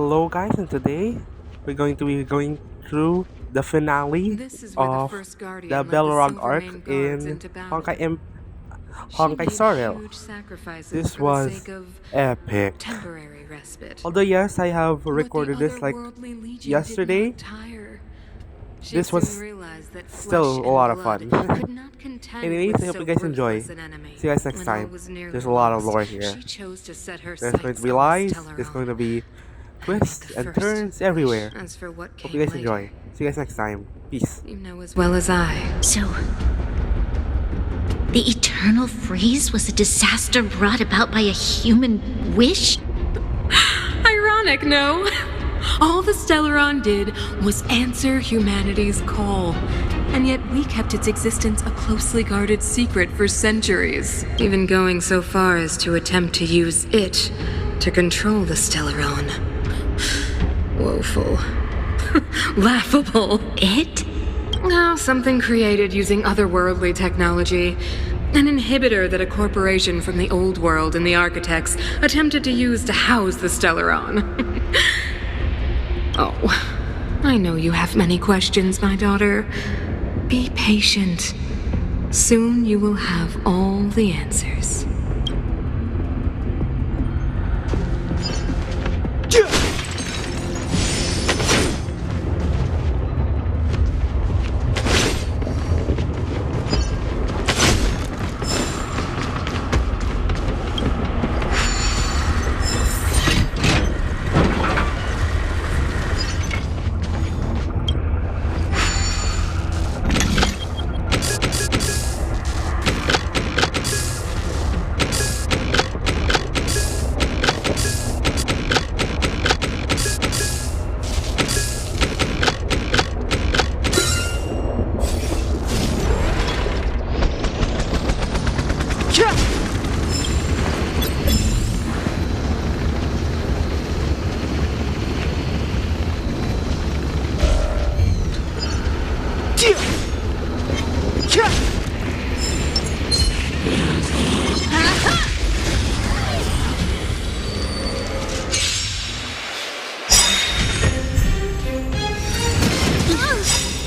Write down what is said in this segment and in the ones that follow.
Hello guys, and today we're going to be going through the finale This is where the of first the guardian led the Belrog arc Silvermane guards in into battle. Honkai She Honkai made Star Rail. huge sacrifices This for the was sake of epic. temporary respite. Although yes, I have What the recorded this like otherworldly legion did yesterday, not tire. She this soon was realized that still flesh a and lot of blood fun. could not contend Anyways, with I hope so you guys enjoy. ruthless an enemy. See you guys next When all time. was nearly There's a lot of lost, lore here. she chose to set her There's going sights to be on the lies, Stellar there's going Realm. to be I twists made the and first. turns everywhere. As for what Hope came you guys later, enjoy. See you guys next time. Peace. you know as well as I. So, the eternal freeze was a disaster brought about by a human wish? Ironic, no? All the Stellaron did was answer humanity's call, and yet we kept its existence a closely guarded secret for centuries, even going so far as to attempt to use it to control the Stellaron. Woeful. Laughable. It? Oh, something created using otherworldly technology. An inhibitor that a corporation from the old world and the architects attempted to use to house the Stellaron. Oh, I know you have many questions, my daughter. Be patient. Soon you will have all the answers.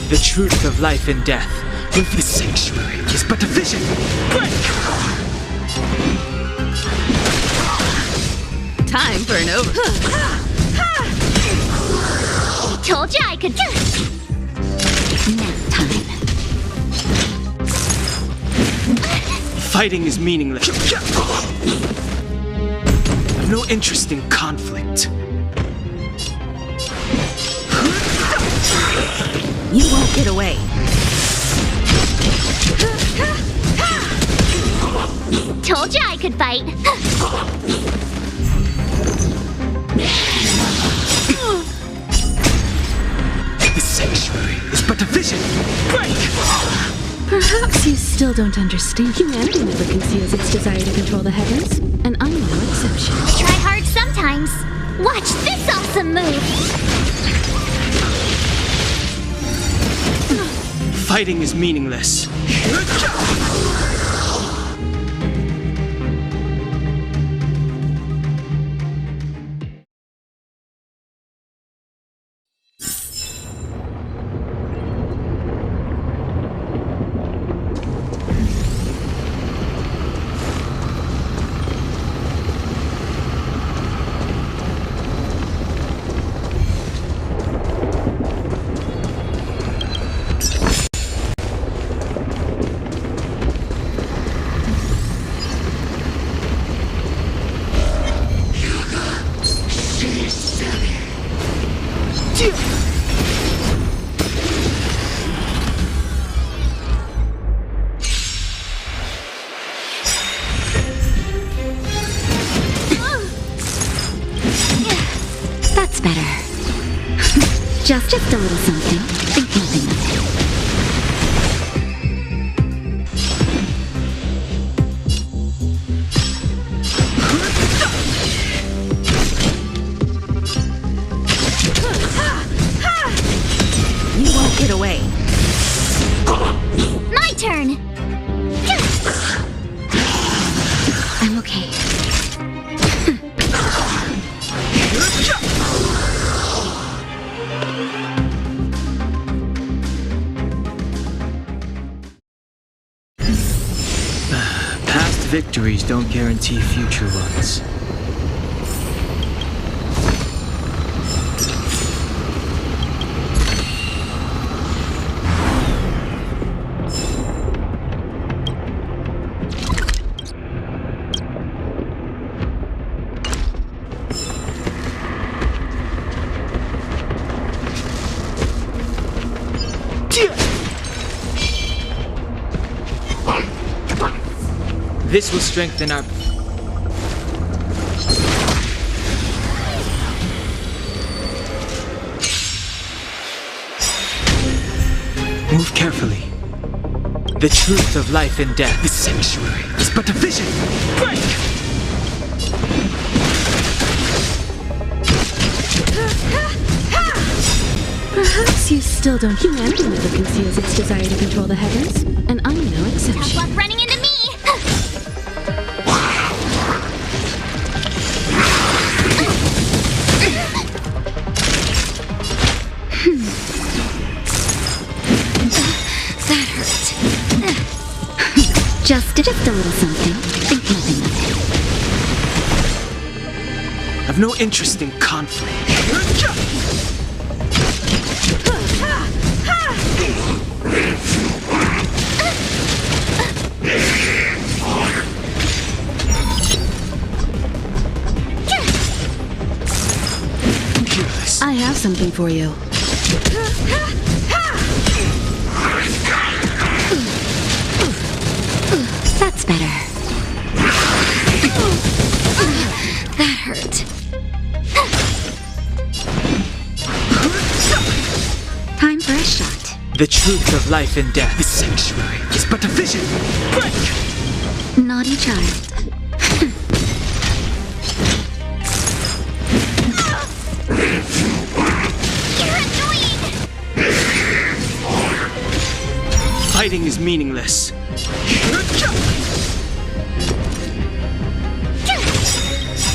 The truth of life and death with the sanctuary is but a vision. Time for an over. Told you I could. Nap time. Fighting is meaningless. I've no interest in conflict. You won't get away. Told you I could fight. The sanctuary is but a vision. Perhaps you still don't understand. Humanity never conceals its desire to control the heavens, and I'm no exception. Try hard sometimes. Watch this awesome move. Fighting is meaningless. That's better. Just a little something. Think nothing of it. You won't get away. My turn! I'm okay. victories don't guarantee future ones. This will strengthen our... Move carefully. The truth of life and death. The sanctuary is but a vision. Break! Perhaps you still don't. Humanity never conceals its desire to control the heavens, and I'm no exception. Tough luck running into me! That hurt. Just a little something. Think nothing of it. I've no interest in conflict. I have something for you. That's better. That hurt. Time for a shot. The truth of life and death. The sanctuary is but a vision. Break! Naughty child. You're annoying! Fighting is meaningless.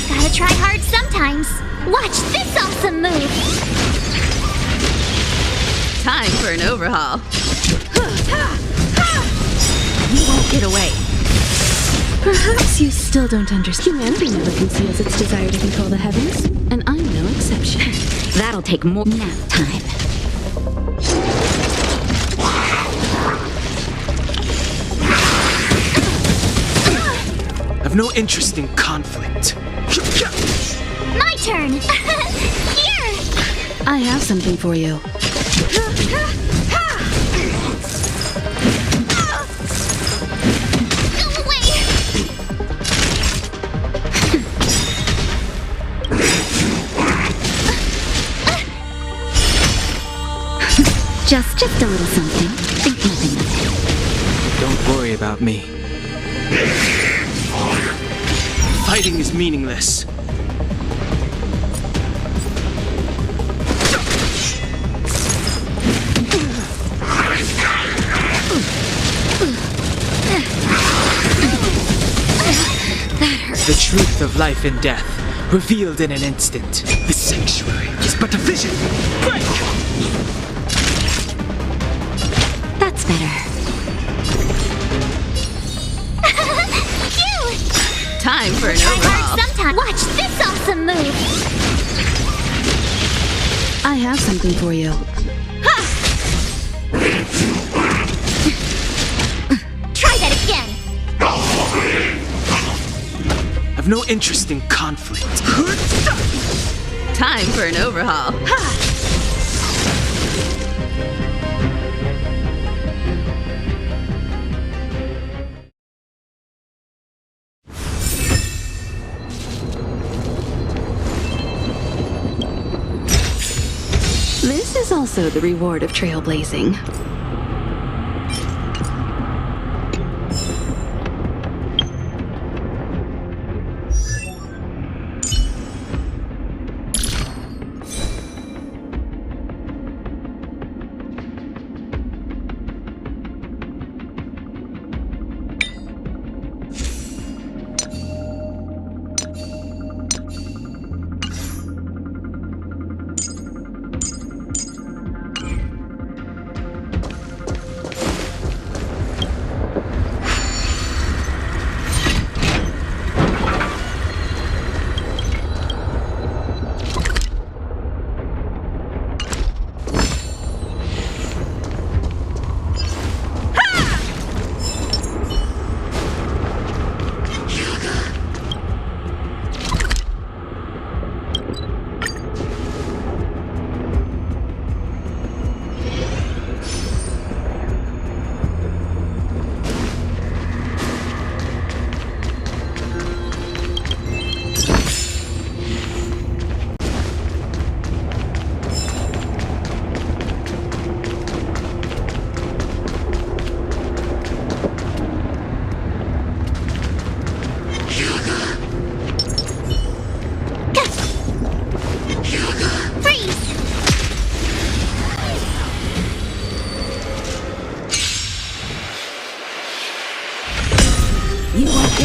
Gotta try hard sometimes. Watch this awesome move! Time for an overhaul. You won't get away. Perhaps you still don't understand. Humanity never conceals its desire to control the heavens, and I'm no exception. That'll take more nap time. I've no interest in conflict. My turn! Here! I have something for you. Go away! Just a little something. Think nothing of it. Don't worry about me. Fighting is meaningless. The truth of life and death, revealed in an instant. The sanctuary is but a vision. Break! That's better. Cute! Time for an Try overhaul. hard sometime. Watch this awesome move! I have something for you. Try that again! I've no interest in conflict. Time for an overhaul. This is also the reward of trailblazing.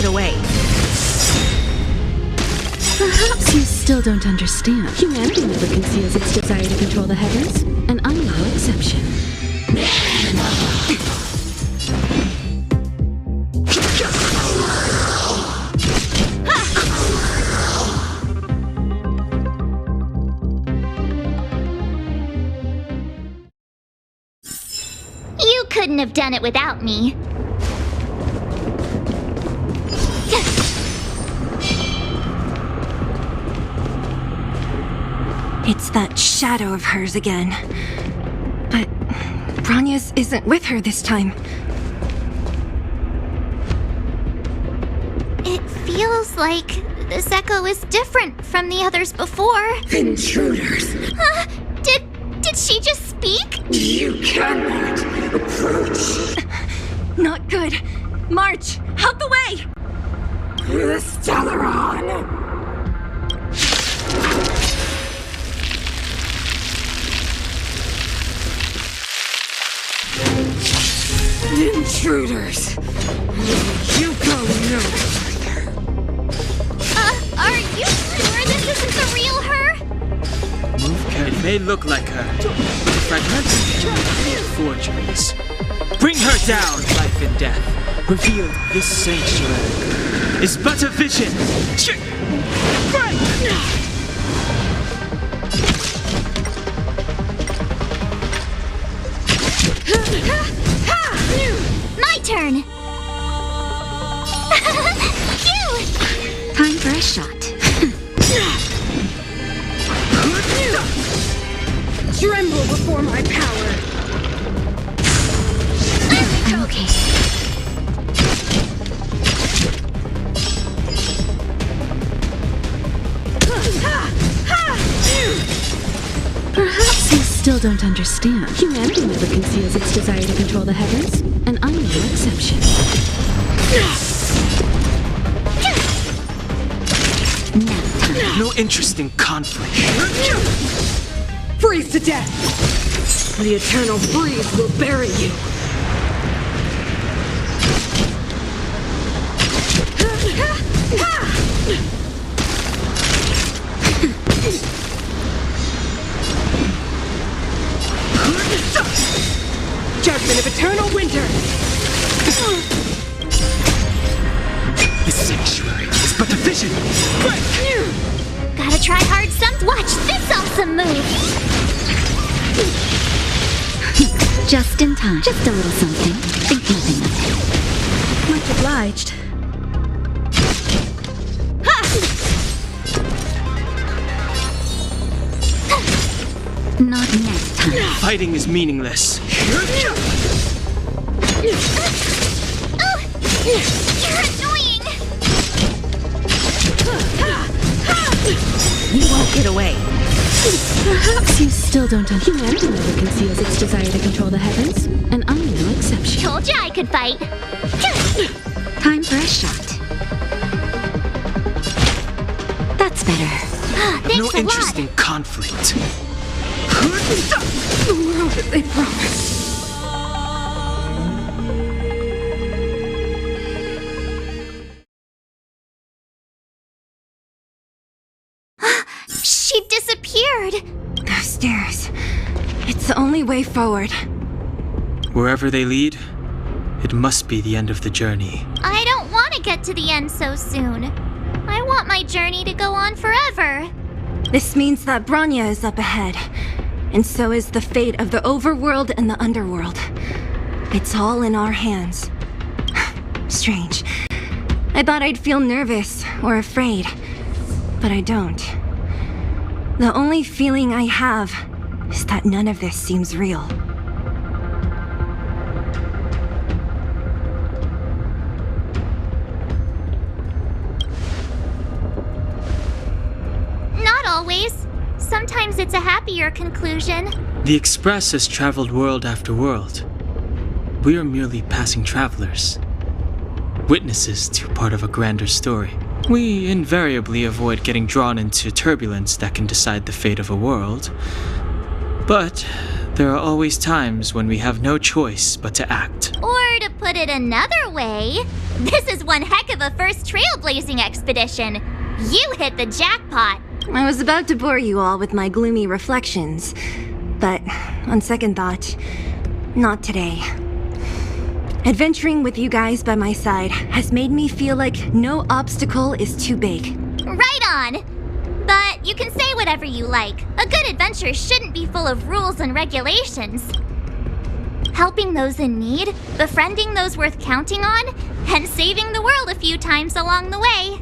get away. Perhaps you still don't understand. Humanity never conceals its desire to control the heavens, and I'm no exception. You couldn't have done it without me. It's that shadow of hers again. But Bronya's isn't with her this time. It feels like this echo is different from the others before. Intruders! Huh? Did she just speak? You cannot approach Not good. March, out the way! the Stellaron! Intruders! You go no further. Are you sure this isn't the real her? Move carefully. It may look like her. Fragmented forgeries. Bring her down, life and death. Revealed this sanctuary is but a vision. My turn! Phew! Time for a shot. Tremble before my power! I'm okay. Perhaps you still don't understand. Humanity never conceals its desire to control the heavens, and I'm no exception. No interest in conflict. Freeze to death! The eternal breeze will bury you! Judgment of eternal winter! The sanctuary is but a vision. Gotta try hard Watch this awesome move! Just in time. Just a little something. Think nothing of it. Much obliged. Not next time. Fighting is meaningless. You're annoying! You won't get away. Perhaps you still don't understand. Humanity never conceals its desire to control the heavens, and I'm no exception. Told you I could fight. Time for a shot. That's better. Thanks No a interest lot. in conflict. The world that they promised. She disappeared. Those stairs. It's the only way forward. Wherever they lead, it must be the end of the journey. I don't want to get to the end so soon. I want my journey to go on forever. This means that Bronya is up ahead. And so is the fate of the overworld and the underworld. It's all in our hands. Strange. I thought I'd feel nervous or afraid, but I don't. The only feeling I have is that none of this seems real. Not always. Sometimes it's a happier conclusion. The Express has traveled world after world. We are merely passing travelers, witnesses to part of a grander story. We invariably avoid getting drawn into turbulence that can decide the fate of a world. But there are always times when we have no choice but to act. Or to put it another way, This is one heck of a first trailblazing expedition. You hit the jackpot. I was about to bore you all with my gloomy reflections, but on second thought, not today. Adventuring with you guys by my side has made me feel like no obstacle is too big. Right on. But you can say whatever you like. A good adventure shouldn't be full of rules and regulations. Helping those in need, befriending those worth counting on, and saving the world a few times along the way.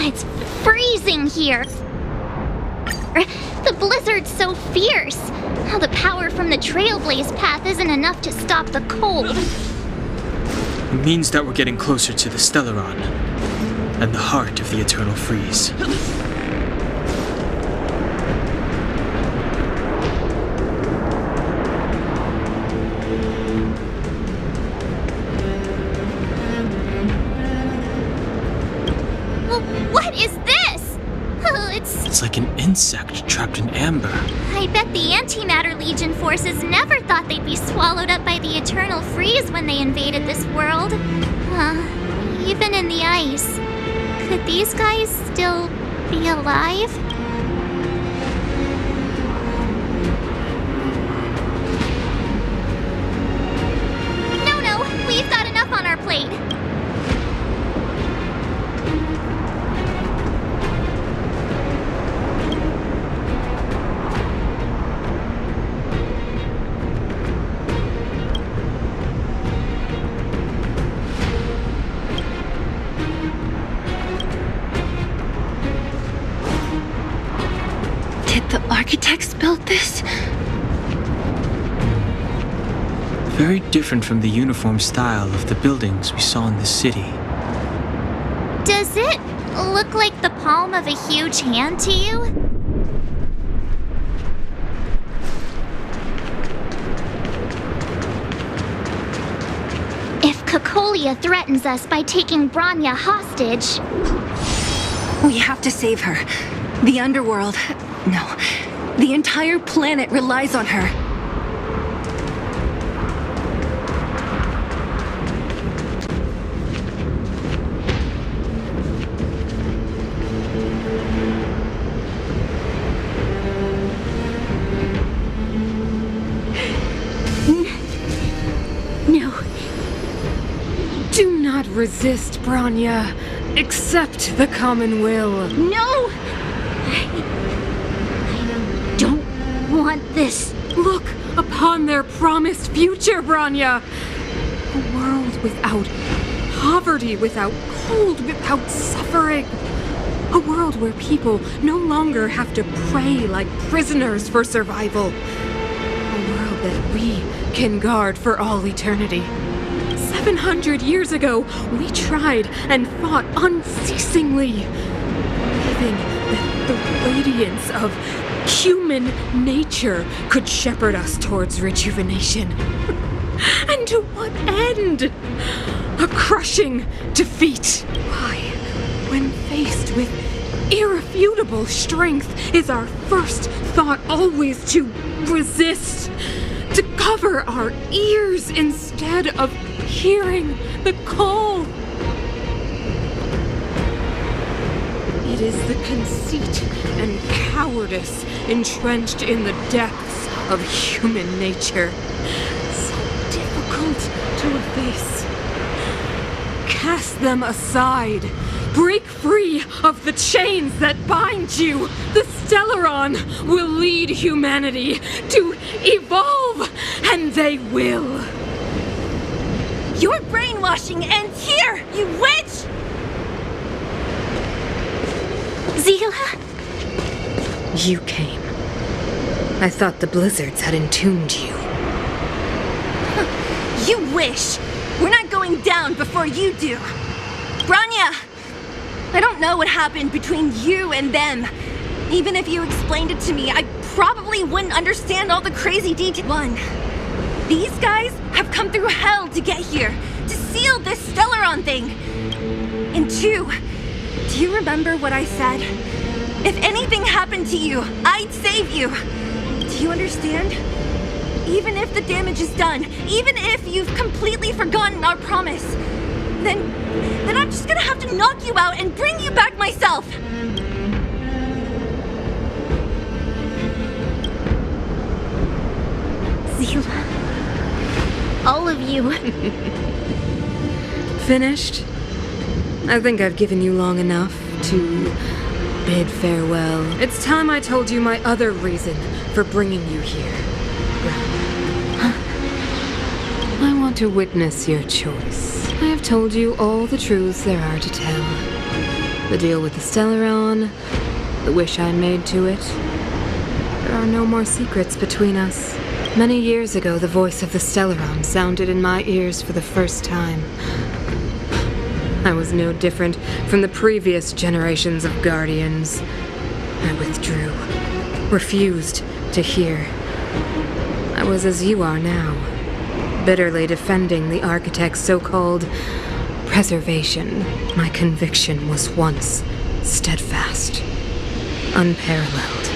It's freezing here. The blizzard's so fierce. How the power from the Trailblaze path isn't enough to stop the cold. It means that we're getting closer to the Stellaron and the heart of the Eternal Freeze. What is this? It's like an insect trapped in amber. I bet the Antimatter Legion forces never thought they'd be swallowed up by the Eternal Freeze when they invaded this world. Even in the ice. Could these guys still be alive? architects built this? Very different from the uniform style of the buildings we saw in the city. Does it look like the palm of a huge hand to you? If Cocolia threatens us by taking Branya hostage... We have to save her. The underworld... No. The entire planet relies on her. No. Do not resist, Branya. Accept the common will. No! I don't want this. Look upon their promised future, Branya. A world without poverty, without cold, without suffering. A world where people no longer have to pray like prisoners for survival. A world that we can guard for all eternity. 700 years ago, we tried and fought unceasingly, believing that the radiance of human nature could shepherd us towards rejuvenation. And to what end? A crushing defeat. Why, when faced with irrefutable strength, is our first thought always to resist, to cover our ears instead of hearing the call? It is the conceit and cowardice entrenched in the depths of human nature, so difficult to efface. Cast them aside. Break free of the chains that bind you. The Stellaron will lead humanity to evolve, and they will. Your brainwashing ends here, you witch! Zila? You came. I thought the blizzards had entombed you. You wish! We're not going down before you do. Branya! I don't know what happened between you and them. Even if you explained it to me, I probably wouldn't understand all the crazy details. One, these guys have come through hell to get here, to seal this Stellaron thing. And two, do you remember what I said? If anything happened to you, I'd save you. Do you understand? Even if the damage is done, even if you've completely forgotten our promise, then I'm just gonna have to knock you out and bring you back myself. Zila. All of you. Finished? I think I've given you long enough to bid farewell. It's time I told you my other reason for bringing you here. I want to witness your choice. I have told you all the truths there are to tell. The deal with the Stellaron, the wish I made to it. There are no more secrets between us. Many years ago, the voice of the Stellaron sounded in my ears for the first time. I was no different from the previous generations of Guardians. I withdrew, refused to hear. I was as you are now, bitterly defending the Architect's so-called preservation. My conviction was once steadfast, unparalleled.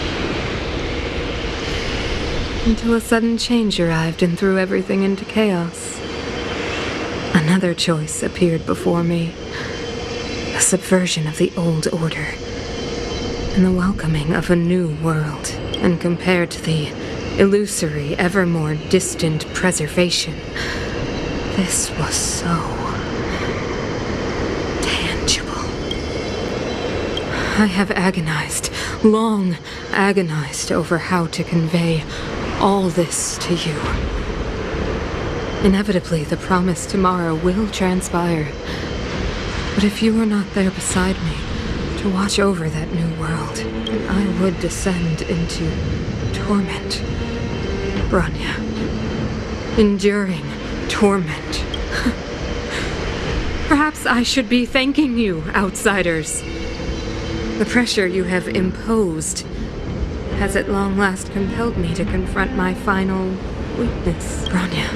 Until a sudden change arrived and threw everything into chaos. Another choice appeared before me. A subversion of the old order. And the welcoming of a new world. And compared to the illusory, ever more distant preservation, this was so tangible. I have agonized, long agonized over how to convey all this to you. Inevitably, the promised tomorrow will transpire. But if you are not there beside me, to to watch over that new world, and I would descend into torment. Bronya. Enduring torment. Perhaps I should be thanking you, outsiders. The pressure you have imposed has at long last compelled me to confront my final weakness. Bronya,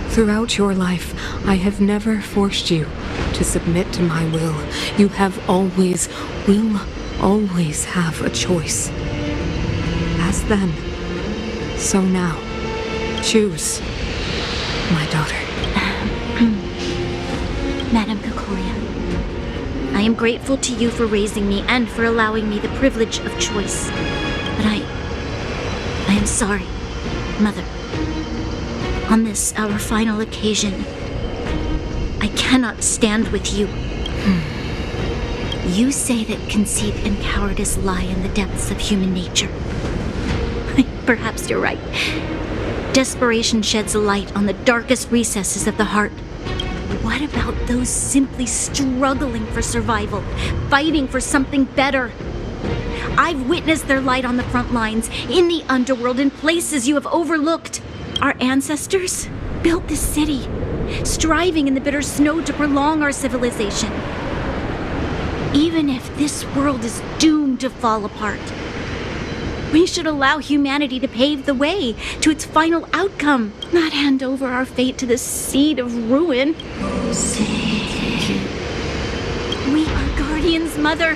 throughout your life, I have never forced you to submit to my will. You will always have a choice. As then, so now. Choose, my daughter. Madame Kokoria, I am grateful to you for raising me and for allowing me the privilege of choice. But I am sorry, Mother. On this, our final occasion, I cannot stand with you. You say that conceit and cowardice lie in the depths of human nature. Perhaps you're right. Desperation sheds a light on the darkest recesses of the heart. What about those simply struggling for survival, fighting for something better? I've witnessed their light on the front lines, in the underworld, in places you have overlooked. Our ancestors built this city, striving in the bitter snow to prolong our civilization. Even if this world is doomed to fall apart, we should allow humanity to pave the way to its final outcome, not hand over our fate to the seed of ruin. We are guardians, Mother,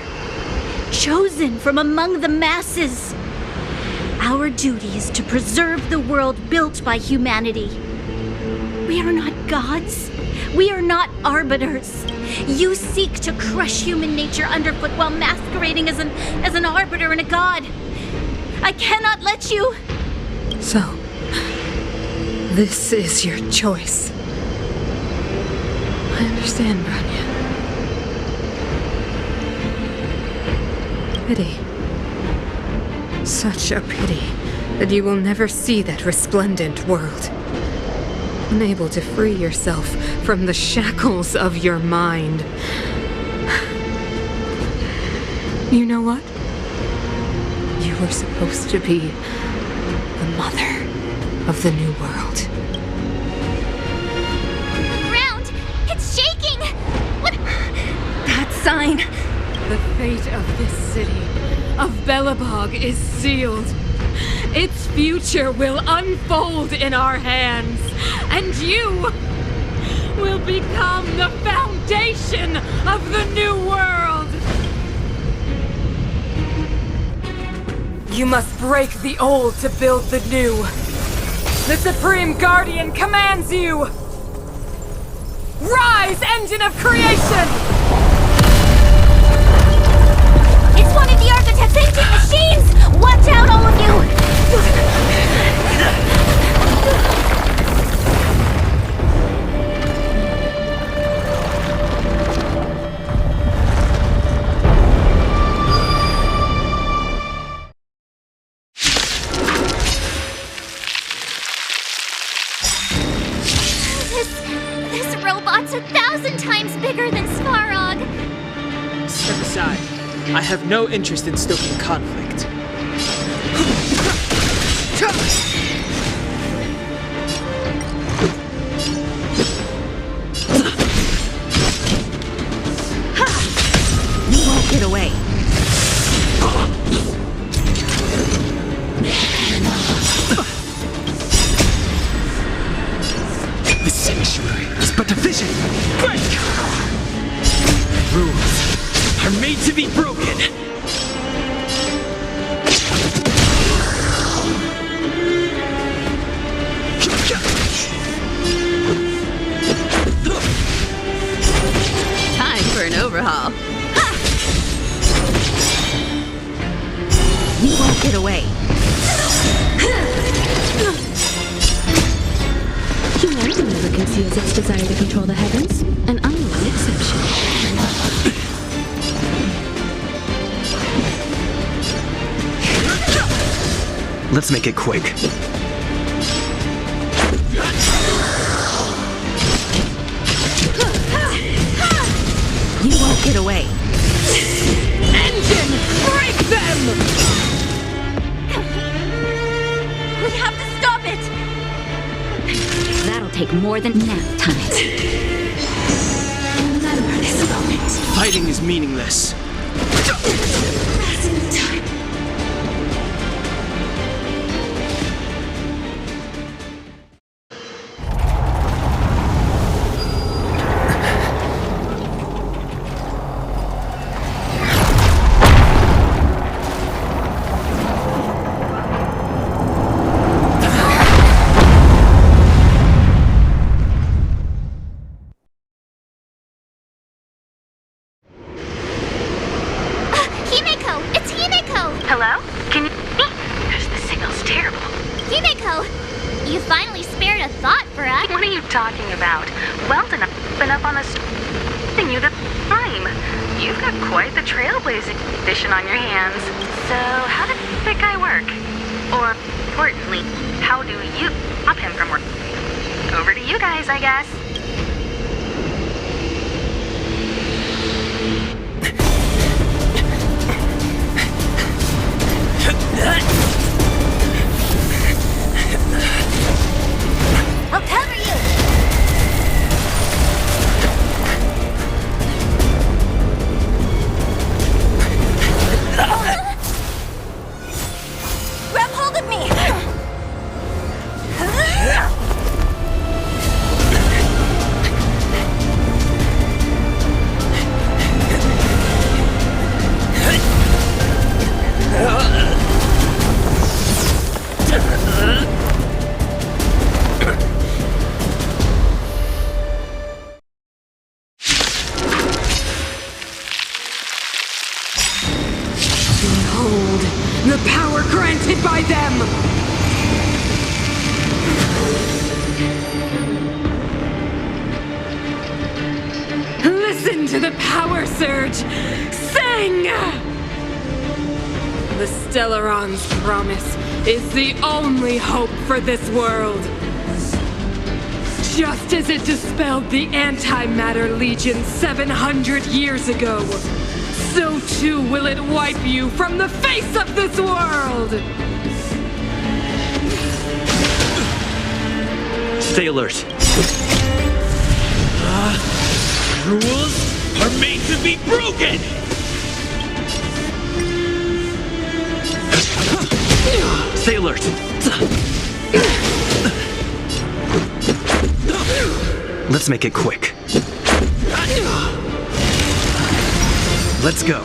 chosen from among the masses. Our duty is to preserve the world built by humanity. We are not gods. We are not arbiters. You seek to crush human nature underfoot while masquerading as an arbiter and a god. I cannot let you. So, this is your choice. I understand, Bronya. Pity. Such a pity that you will never see that resplendent world. Unable to free yourself from the shackles of your mind. You know what? You were supposed to be the mother of the new world. The ground! It's shaking! What? That sign! The fate of this city, of Belobog, is sealed. Its future will unfold in our hands, and you will become the foundation of the new world! You must break the old to build the new. The Supreme Guardian commands you! Rise, engine of creation! It's one of the architect's ancient machines! Watch out, all of you! This robot's 1,000 times bigger than Svarog. Step aside. I have no interest in stoking conflict. You won't get away. The sanctuary is but a vision. Break! Rules are made to be broken. Time for an overhaul. You won't get away. Humanity never conceals its desire to control the heavens, and I'm no exception. Let's make it quick. You won't get away. take more than nap time. Remember this moment. Fighting is meaningless. Passing the time. Himeko! It's Himeko! Hello? Can you me? Because the signal's terrible. Himeko! You finally spared a thought for us. What are you talking about? Well done. Been up on this and you the time. You've got quite the trailblazing mission on your hands. So how did that guy work? Or importantly, how do you stop him from working? Over to you guys, I guess. I'll cover you! Grab hold of me! Behold, the power granted by them! Listen to the power surge! Sing! The Stellaron's promise is the only hope for this world. Just as it dispelled the Antimatter Legion 700 years ago, so too will it wipe you from the face of this world! Stay alert. Rules are made to be broken! Stay alert. Let's make it quick. Let's go.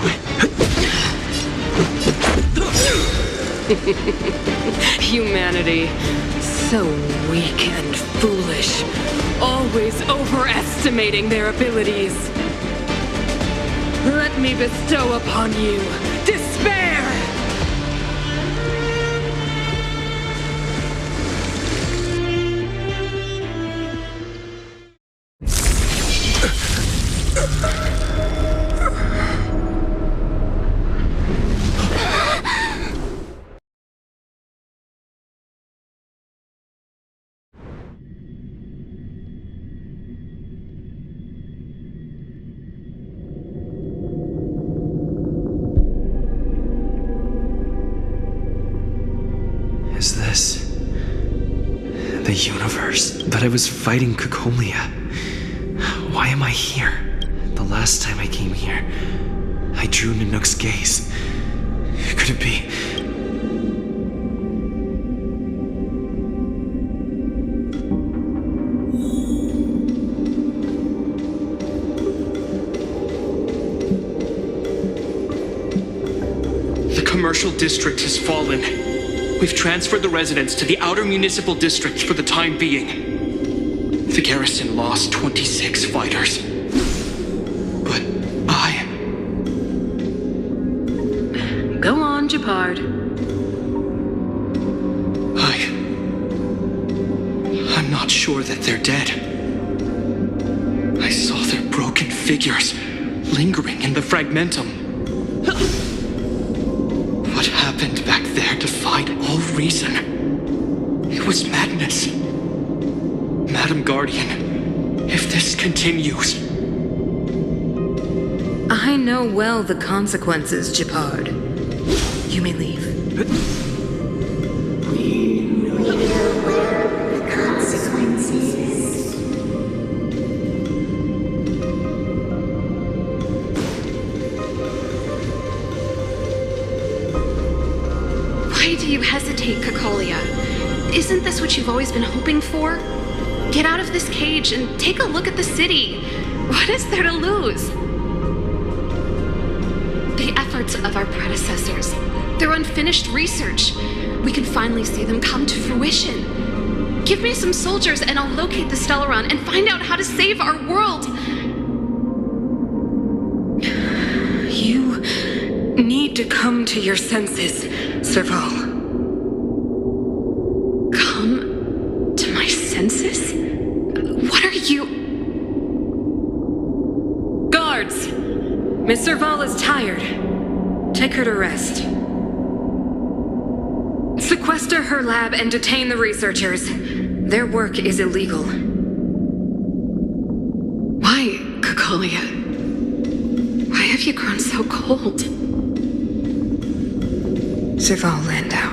Humanity, so weak and foolish, always overestimating their abilities. Let me bestow upon you despair! Is this the universe? But I was fighting Kukolia. Why am I here? The last time I came here, I drew Nanook's gaze. Could it be? The commercial district has fallen. We've transferred the residents to the outer municipal district for the time being. The garrison lost 26 fighters. But Go on, Japard. I'm not sure that they're dead. I saw their broken figures lingering in the fragmentum. What happened back there defied all reason. It was madness. Madam Guardian, if this continues... I know well the consequences, Japard. You may leave. We know the consequences. Why do you hesitate, Cacolia? Isn't this what you've always been hoping for? Get out of this cage and take a look at the city. What is there to lose? The efforts of our predecessors, their unfinished research, we can finally see them come to fruition. Give me some soldiers and I'll locate the Stellaron and find out how to save our world. You need to come to your senses, Serval. Come to my senses? What are you... Guards! Miss Serval is tired. Take her to rest. Sequester her lab and detain the researchers. Their work is illegal. Why, Cacolia? Why have you grown so cold? Serval Landau,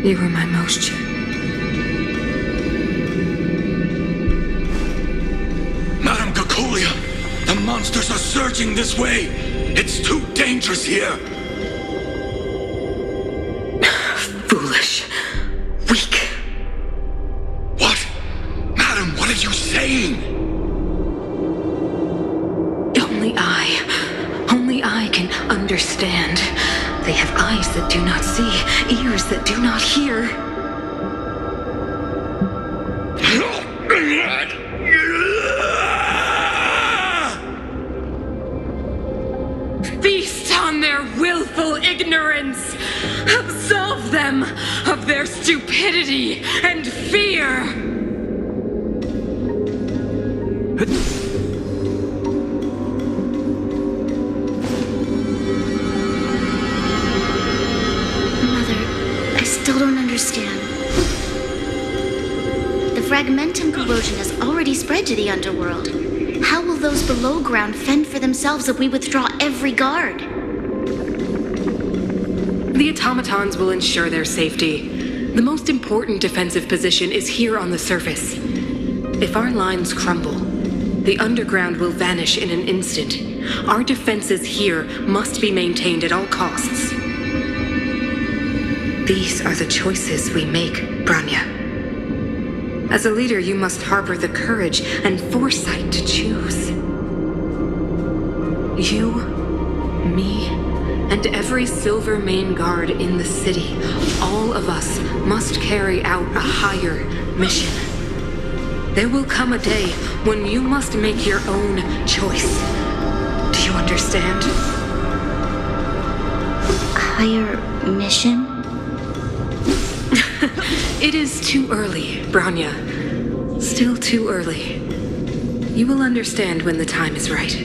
you were my moisture. Madam Cacolia, the monsters are surging this way. It's too dangerous here. Foolish. Weak. What? Madam, what are you saying? Only I can understand. They have eyes that do not see, ears that do not hear. Feast on their willful ignorance! Absolve them of their stupidity and fear! Still don't understand. The fragmentum corrosion has already spread to the underworld. How will those below ground fend for themselves if we withdraw every guard? The automatons will ensure their safety. The most important defensive position is here on the surface. If our lines crumble, the underground will vanish in an instant. Our defenses here must be maintained at all costs. These are the choices we make, Branya. As a leader, you must harbor the courage and foresight to choose. You, me, and every Silver Main Guard in the city, all of us must carry out a higher mission. There will come a day when you must make your own choice. Do you understand? Higher mission? It is too early, Branya. Still too early. You will understand when the time is right.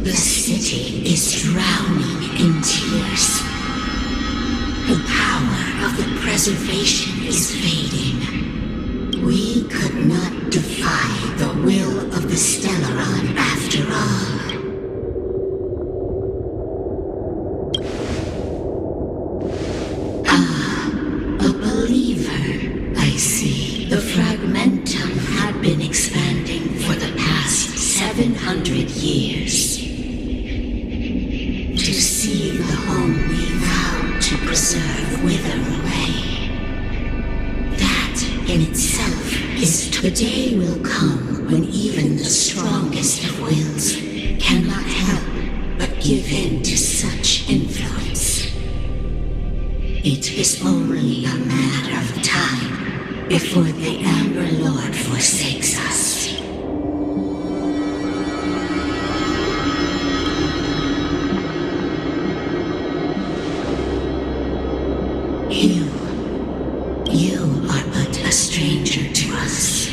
The city is drowning in tears. The power of the preservation is fading. We could not defy the will of the Stellaron after all. A believer, I see. The fragmentum had been expanding for the past 700 years. To see the home we vowed to preserve wither away. That in itself is the day will come when even the strongest of wills cannot help but give in to such influence. It is only a matter of time before the Amber Lord forsakes us. You are but a stranger to us.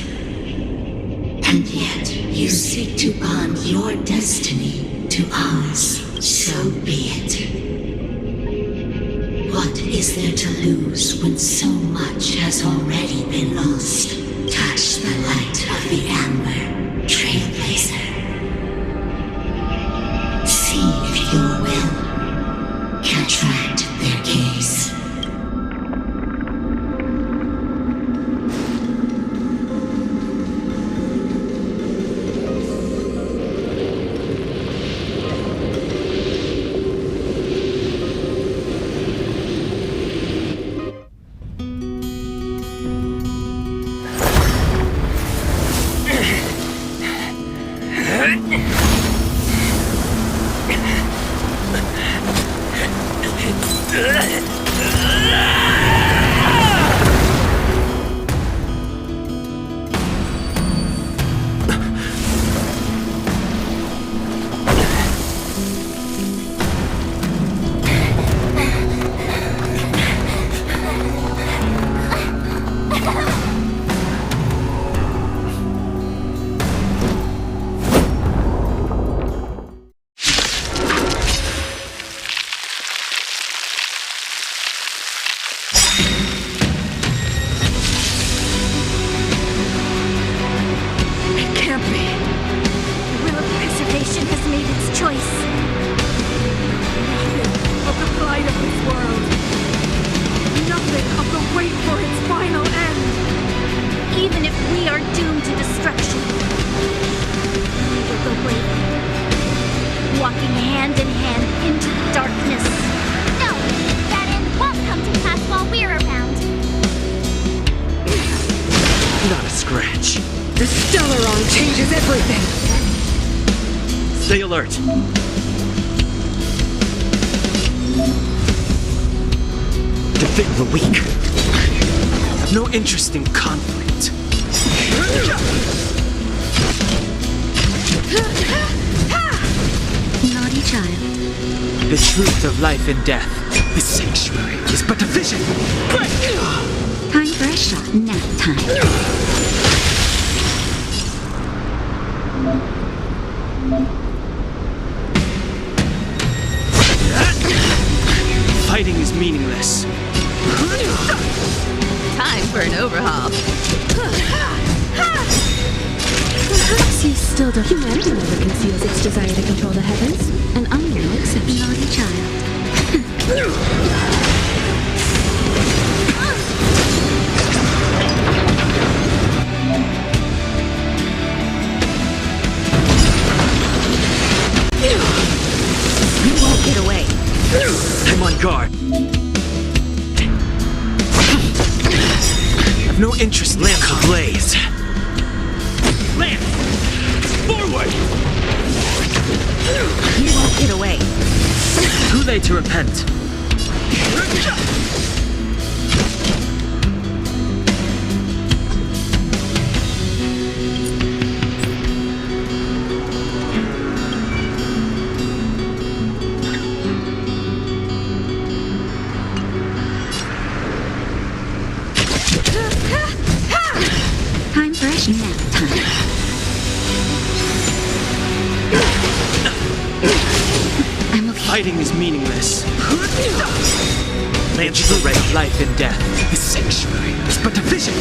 And yet you seek to bond your destiny to ours. So be it. What is there to lose when so much has already been lost? Touch the light of the Amber, Trailblazer. See if your will can attract their gaze. scratch. The Stellaron changes everything! Stay alert. Defeat the weak. I've no interest in conflict. Naughty child. The truth of life and death. This sanctuary is but a vision. Time for a shot. Nap time. Fighting is meaningless. Time for an overhaul. Perhaps you still don't. Humanity never conceals its desire to control the heavens, and I'm no exception. Naughty child. You won't get away. I'm on guard. I've no interest in Lamps ablaze. Lance! Forward! You won't get away. Too late to repent. Time for a nap time. I'm okay. Fighting is meaningless. Lance Truth ready. of life and death. This sanctuary is but a vision.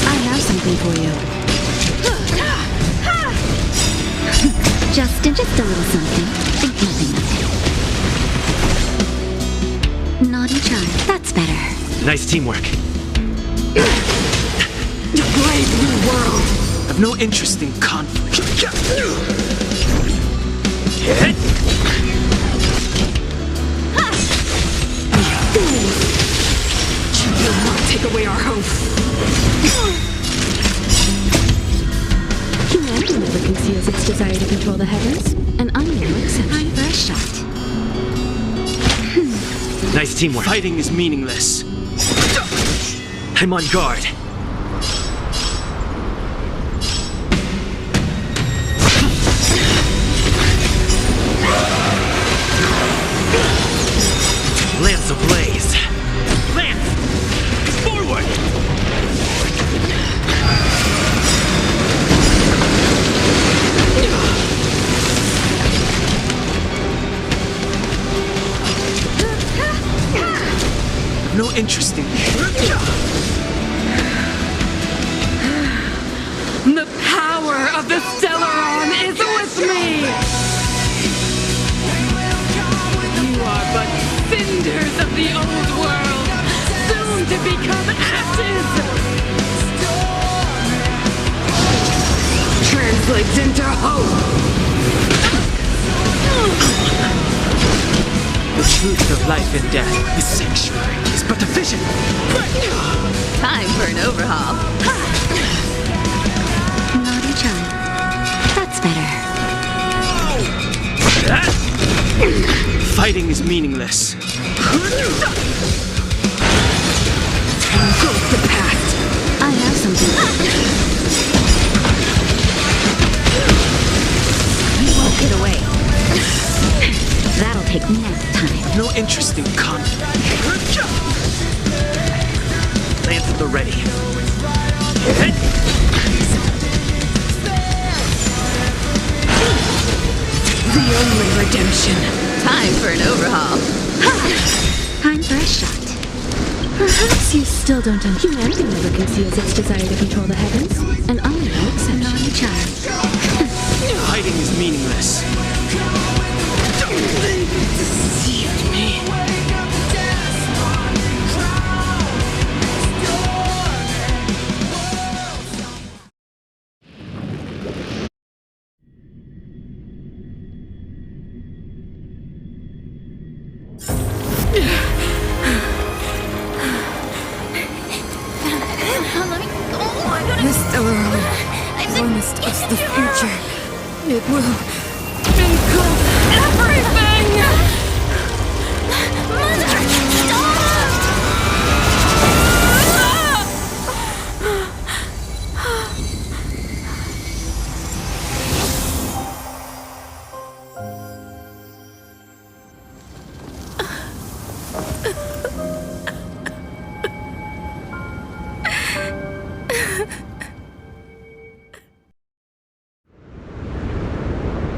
I have something for you. Just a little something. Think nothing of it. Naughty child. That's better. Nice teamwork. Brave new world. I've no interest in conflict. You will not take away our hope. Humanity never conceals its desire to control the heavens, and I'm no exception. Time for a shot. Nice teamwork. Fighting is meaningless. I'm on guard. Lance ablaze. Lance! Forward! I've no interest in The power of the Stellaron is with me! You are but cinders of the old world, soon to become ashes! Translates into hope! the truth of life and death. This sanctuary is but a vision. Time for an overhaul. Naughty child. That's better. Fighting is meaningless. Goes the past. I have something. You won't get away. That'll take nap time. No interest in conflict. Lance at the ready. The only redemption. Time for an overhaul. Time for a shot. Perhaps you still don't understand. Humanity never conceals its desire to control the heavens, and I'm no exception. Naughty child. Fighting is meaningless. They deceived me. Stellar, warmest is the future. It will engulf everything! Mother, stop!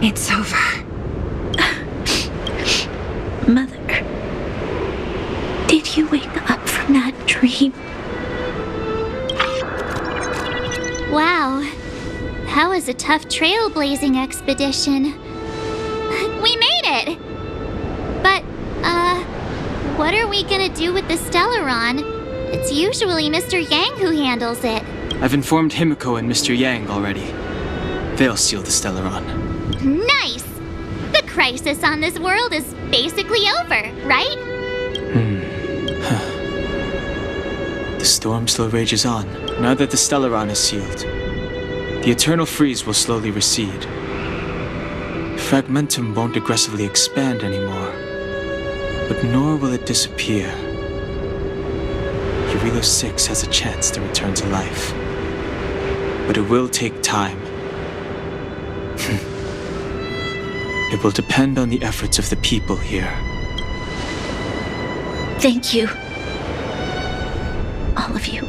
It's over. Mother, did you wake up from that dream? Wow. That was a tough trailblazing expedition. We made it! But, what are we gonna do with the Stellaron? It's usually Mr. Yang who handles it. I've informed Himiko and Mr. Yang already. They'll seal the Stellaron. Nice! The crisis on this world is basically over, right? The storm still rages on. Now that the Stellaron is sealed, the eternal freeze will slowly recede. Fragmentum won't aggressively expand anymore, but nor will it disappear. Eurilo 6 has a chance to return to life, but it will take time. It will depend on the efforts of the people here. Thank you. All of you.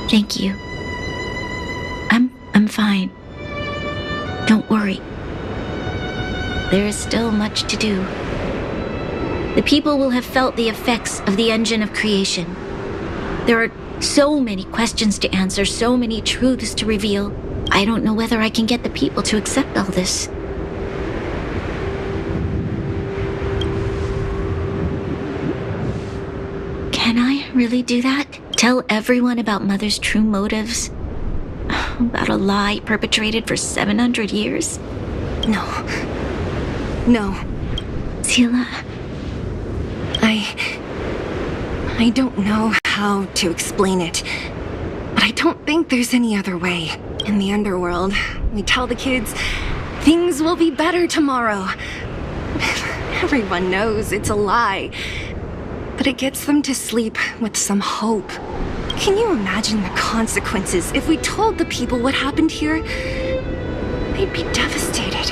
Thank you. I'm fine. Don't worry. There is still much to do. The people will have felt the effects of the engine of creation. There are so many questions to answer, so many truths to reveal. I don't know whether I can get the people to accept all this. Can I really do that? Tell everyone about Mother's true motives? About a lie perpetrated for 700 years? No. No. Sila. I don't know how to explain it, but I don't think there's any other way. In the underworld, we tell the kids, things will be better tomorrow. Everyone knows it's a lie, but it gets them to sleep with some hope. Can you imagine the consequences if we told the people what happened here? They'd be devastated.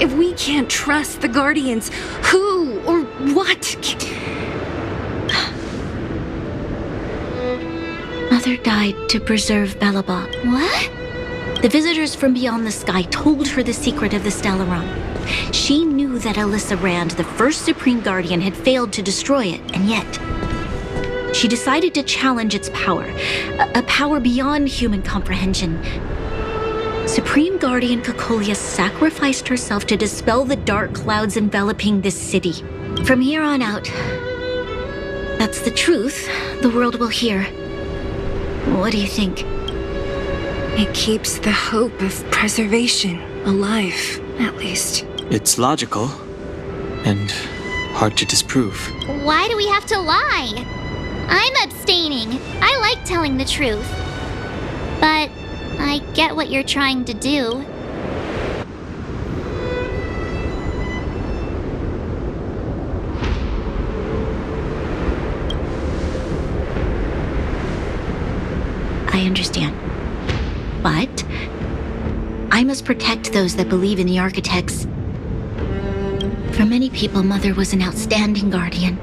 If we can't trust the Guardians, who or what Mother died to preserve Belobot. What? The visitors from beyond the sky told her the secret of the Stellaron. She knew that Alyssa Rand, the first Supreme Guardian, had failed to destroy it, and yet she decided to challenge its power, a power beyond human comprehension. Supreme Guardian Cocolia sacrificed herself to dispel the dark clouds enveloping this city. From here on out, that's the truth the world will hear. What do you think? It keeps the hope of preservation alive, at least. It's logical, and hard to disprove. Why do we have to lie? I'm abstaining. I like telling the truth. But I get what you're trying to do. I understand. But I must protect those that believe in the architects. For many people, Mother was an outstanding guardian.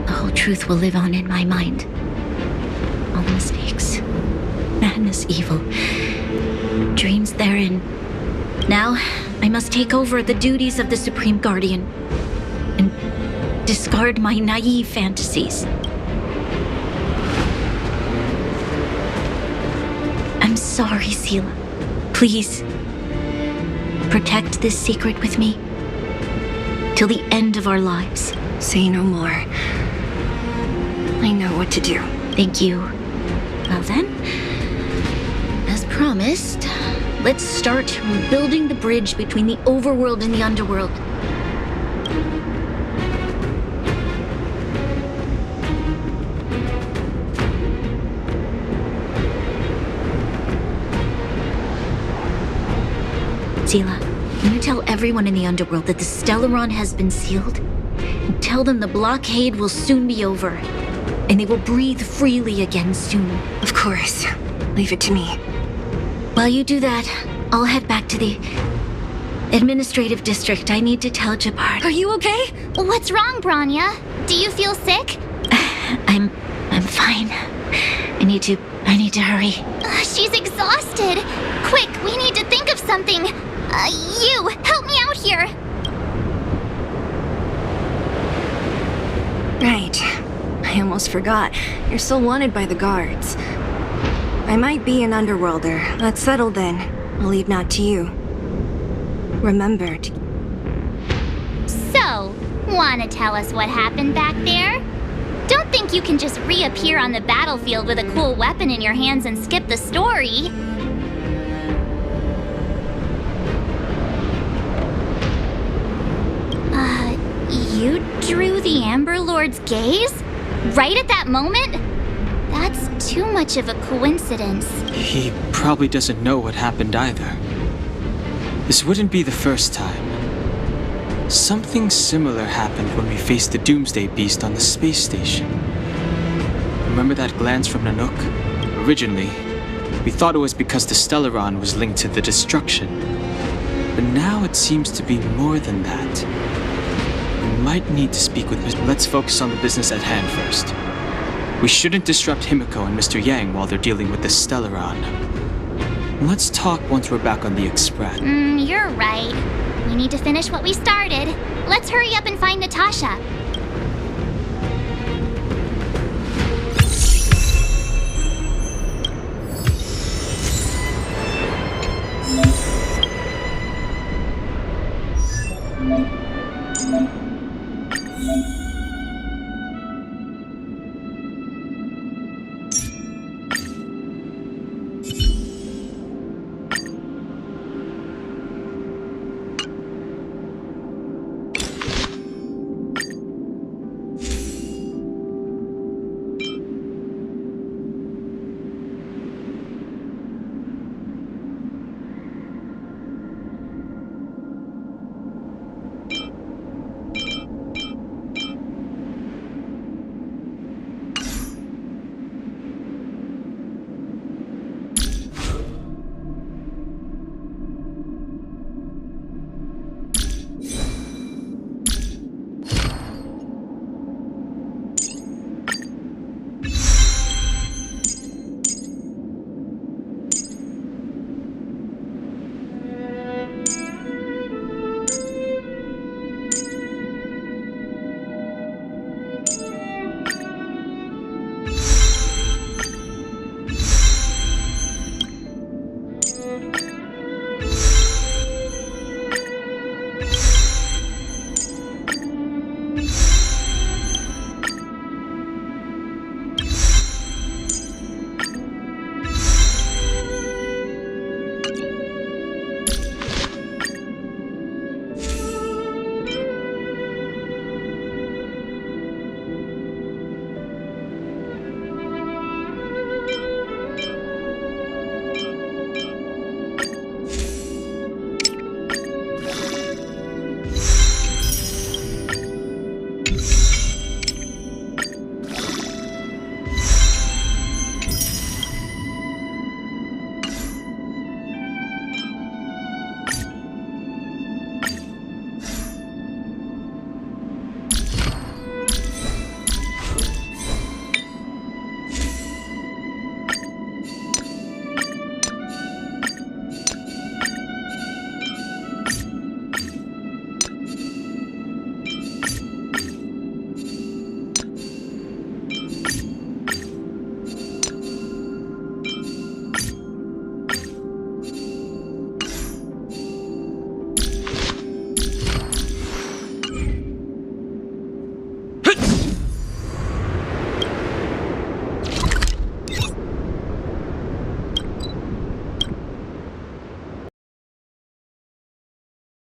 The whole truth will live on in my mind. All the mistakes, madness, evil, dreams therein. Now, I must take over the duties of the Supreme Guardian and discard my naive fantasies. I'm sorry, Sila. Please, protect this secret with me till the end of our lives. Say no more. I know what to do. Thank you. Well then, as promised, let's start rebuilding the bridge between the overworld and the underworld. Zila, you tell everyone in the underworld that the Stellaron has been sealed. And tell them the blockade will soon be over, and they will breathe freely again soon. Of course. Leave it to me. While you do that, I'll head back to the administrative district. I need to tell Jabard. Are you okay? What's wrong, Branya? Do you feel sick? I'm fine. I need to hurry. She's exhausted. Quick, we need to think of something. You, help me out here. Right. I almost forgot. You're still wanted by the guards. I might be an underworlder. That's settled then. I'll leave that to you. Remember to... So, wanna tell us what happened back there? Don't think you can just reappear on the battlefield with a cool weapon in your hands and skip the story. You drew the Amber Lord's gaze? Right at that moment? That's too much of a coincidence. He probably doesn't know what happened either. This wouldn't be the first time. Something similar happened when we faced the Doomsday Beast on the space station. Remember that glance from Nanook? Originally, we thought it was because the Stellaron was linked to the destruction. But now it seems to be more than that. We might need to speak with Mr. Let's focus on the business at hand first. We shouldn't disrupt Himiko and Mr. Yang while they're dealing with the Stellaron. Let's talk once we're back on the Express. You're right. We need to finish what we started. Let's hurry up and find Natasha.